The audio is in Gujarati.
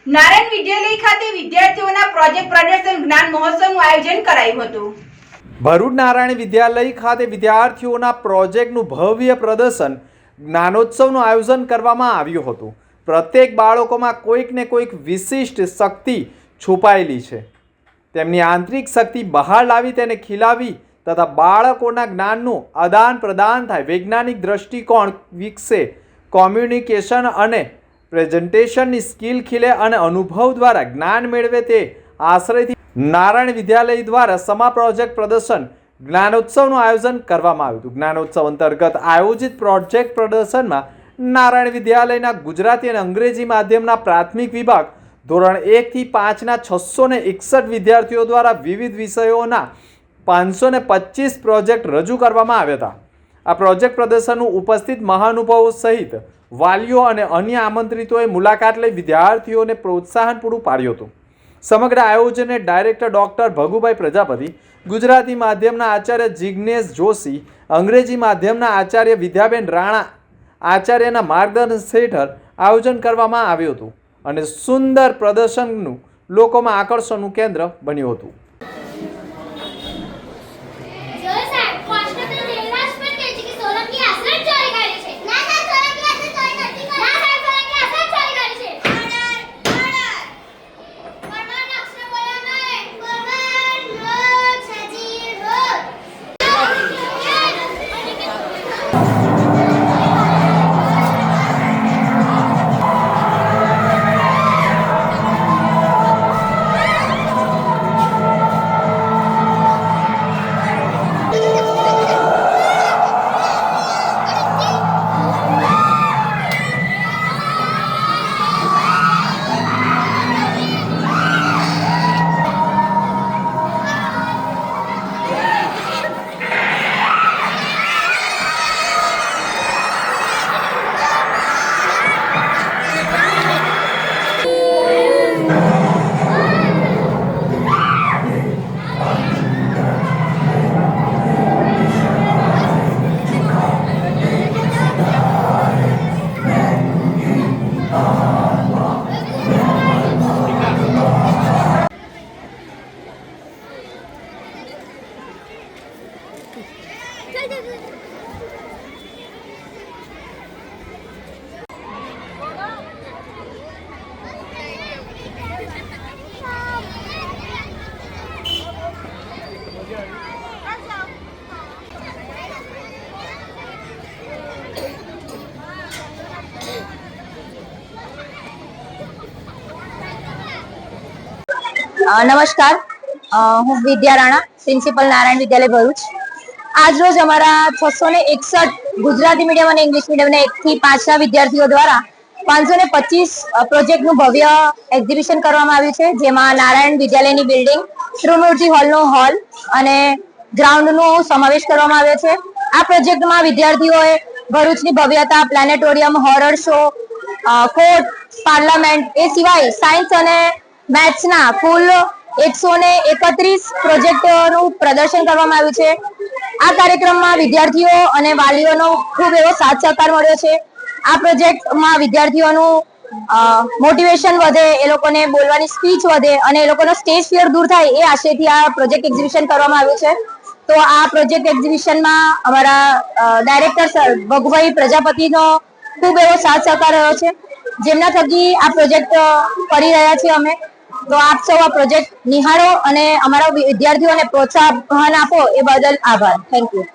નારાયણ વિદ્યાલય ખાતે વિદ્યાર્થીઓના પ્રોજેક્ટ પ્રદર્શન જ્ઞાન મહોત્સવનું આયોજન કરાયું હતું। ભરૂચ નારાયણ વિદ્યાલય ખાતે વિદ્યાર્થીઓના પ્રોજેક્ટનું ભવ્ય પ્રદર્શન જ્ઞાનોત્સવનું આયોજન કરવામાં આવ્યું હતું। પ્રત્યેક બાળકોમાં કોઈક ને કોઈક વિશિષ્ટ શક્તિ છુપાયેલી છે। તેમની આંતરિક શક્તિ બહાર લાવી તેને ખીલાવી તથા બાળકોના જ્ઞાનનું આદાન પ્રદાન થાય, વૈજ્ઞાનિક દ્રષ્ટિકોણ વિકસે, કોમ્યુનિકેશન અને પ્રેઝન્ટેશનની સ્કિલ ખીલે અને અનુભવ દ્વારા જ્ઞાન મેળવે તે આશ્રયથી નારાયણ વિદ્યાલય દ્વારા સમા પ્રોજેક્ટ પ્રદર્શન જ્ઞાનોત્સવનું આયોજન કરવામાં આવ્યું હતું। જ્ઞાનોત્સવ અંતર્ગત આયોજિત પ્રોજેક્ટ પ્રદર્શનમાં નારાયણ વિદ્યાલયના ગુજરાતી અને અંગ્રેજી માધ્યમના પ્રાથમિક વિભાગ ધોરણ 1 થી 5ના 661 વિદ્યાર્થીઓ દ્વારા વિવિધ વિષયોના 525 પ્રોજેક્ટ રજૂ કરવામાં આવ્યા હતા। આ પ્રોજેક્ટ પ્રદર્શનનું ઉપસ્થિત મહાનુભાવો સહિત વાલીઓ અને અન્ય આમંત્રિતોએ મુલાકાત લઈ વિદ્યાર્થીઓને પ્રોત્સાહન પૂરું પાડ્યું હતું। સમગ્ર આયોજનને ડાયરેક્ટર ડૉક્ટર ભગુભાઈ પ્રજાપતિ, ગુજરાતી માધ્યમના આચાર્ય જિજ્ઞેશ જોશી, અંગ્રેજી માધ્યમના આચાર્ય વિદ્યાબેન રાણા આચાર્યના માર્ગદર્શન હેઠળ આયોજન કરવામાં આવ્યું હતું અને સુંદર પ્રદર્શનનું લોકોમાં આકર્ષણનું કેન્દ્ર બન્યું હતું। નમસ્કાર, હું વિદ્યા રાણા, પ્રિન્સિપલ નારાયણ વિદ્યાલય ભરૂચ। આજ રોજ અમારા 661 ગુજરાતી મીડિયમ અને ઇંગ્લિશ મીડિયમના 1 થી 5ના વિદ્યાર્થીઓ દ્વારા 525 પ્રોજેક્ટનું ભવ્ય એક્ઝિબિશન કરવામાં આવ્યું છે, જેમાં નારાયણ વિદ્યાલયની બિલ્ડિંગ, ત્રિમૂર્તિ હોલનો હોલ અને ગ્રાઉન્ડનો સમાવેશ કરવામાં આવ્યો છે। આ પ્રોજેક્ટમાં વિદ્યાર્થીઓએ ભરૂચની ભવ્યતા, planetarium, horror show, court, parliament, એ સિવાય સાયન્સ અને મેથ્સના કુલ 131 પ્રોજેક્ટનું પ્રદર્શન કરવામાં આવ્યું છે। આ કાર્યક્રમમાં વિદ્યાર્થીઓ અને વાલીઓનો ખૂબ એવો સાથ સહકાર મળ્યો છે। આ પ્રોજેક્ટમાં વિદ્યાર્થીઓનું મોટિવેશન વધે, એ લોકોને બોલવાની સ્પીચ વધે અને એ લોકોનો સ્ટેજ ફિયર દૂર થાય, એ આશયથી આ પ્રોજેક્ટ એક્ઝિબિશન કરવામાં આવ્યું છે। તો આ પ્રોજેક્ટ એક્ઝિબિશનમાં અમારા ડાયરેક્ટર સર ભગુભાઈ પ્રજાપતિનો ખૂબ એવો સાથ સહકાર રહ્યો છે, જેમના થકી આ પ્રોજેક્ટ કરી રહ્યા છીએ અમે। તો આપ સૌ આ પ્રોજેક્ટ નિહાળો અને અમારા વિદ્યાર્થીઓને પ્રોત્સાહન આપો, એ બદલ આભાર। Thank you.